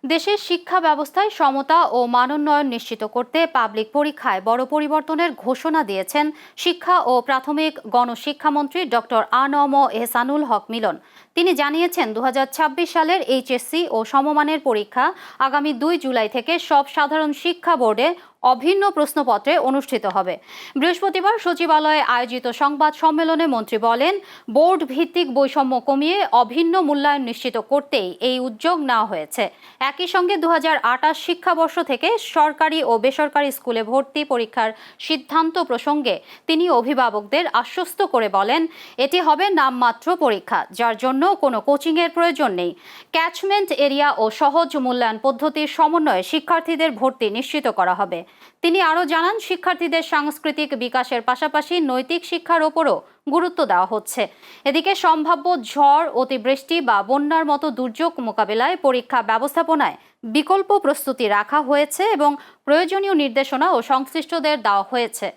দেশের শিক্ষা ব্যবস্থায় সমতা ও মানোন্নয়ন নিশ্চিত করতে পাবলিক পরীক্ষায় বড় পরিবর্তনের ঘোষণা দিয়েছেন শিক্ষা ও প্রাথমিক গণশিক্ষামন্ত্রী ডক্টর আ.ন.ম এহসানুল হক মিলন। তিনি জানিয়েছেন ২০২৬ সালের এইচএসসি ও সমমানের পরীক্ষা আগামী ২ জুলাই থেকে সব সাধারণ শিক্ষা বোর্ডে অভিন্ন প্রশ্নপত্রে অনুষ্ঠিত হবে। বৃহস্পতিবার সচিবালয়ে আয়োজিত সংবাদ সম্মেলনে মন্ত্রী বলেন, বোর্ড ভিত্তিক বৈষম্য কমিয়ে অভিন্ন মূল্যায়ন নিশ্চিত করতেই এই উদ্যোগ নেওয়া হয়েছে। একই সঙ্গে ২০২৮ শিক্ষাবর্ষ থেকে সরকারি ও বেসরকারি স্কুলে ভর্তি পরীক্ষার সিদ্ধান্ত প্রসঙ্গে তিনি অভিভাবকদের আশ্বস্ত করে বলেন, এটি হবে নামমাত্র পরীক্ষা, যার জন্য কোনো কোচিংয়ের প্রয়োজন নেই। ক্যাচমেন্ট এরিয়া ও সহজ মূল্যায়ন পদ্ধতির সমন্বয়ে শিক্ষার্থীদের ভর্তি নিশ্চিত করা হবে। তিনি আরও জানান, শিক্ষার্থীদের সাংস্কৃতিক বিকাশের পাশাপাশি নৈতিক শিক্ষার ওপরও গুরুত্ব দেওয়া হচ্ছে। এদিকে সম্ভাব্য ঝড়, অতিবৃষ্টি বা বন্যার মতো দুর্যোগ মোকাবিলায় পরীক্ষা ব্যবস্থাপনায় বিকল্প প্রস্তুতি রাখা হয়েছে এবং প্রয়োজনীয় নির্দেশনা ও সংশ্লিষ্টদের দেওয়া হয়েছে।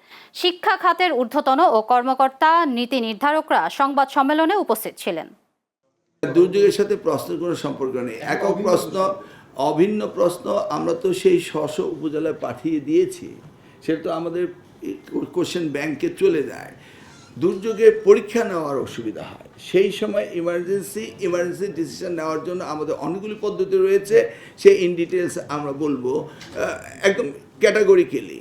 শিক্ষা খাতের ঊর্ধ্বতন ও কর্মকর্তা, নীতি নির্ধারকরা সংবাদ সম্মেলনে উপস্থিত ছিলেন। দুর্যোগের সাথে প্রশ্নের কোনো সম্পর্ক নেই। একক প্রশ্ন, অভিন্ন প্রশ্ন আমরা তো সেই স্ব উপজেলায় পাঠিয়ে দিয়েছি, সেটা তো আমাদের কোশ্চেন ব্যাংকে চলে যায়। দুর্যোগে পরীক্ষা নেওয়ার অসুবিধা হয়, সেই সময় ইমার্জেন্সি ডিসিশন নেওয়ার জন্য আমাদের অনেকগুলি পদ্ধতি রয়েছে। সেই ইন ডিটেলস আমরা বলবো একদম ক্যাটাগরিক্যালি।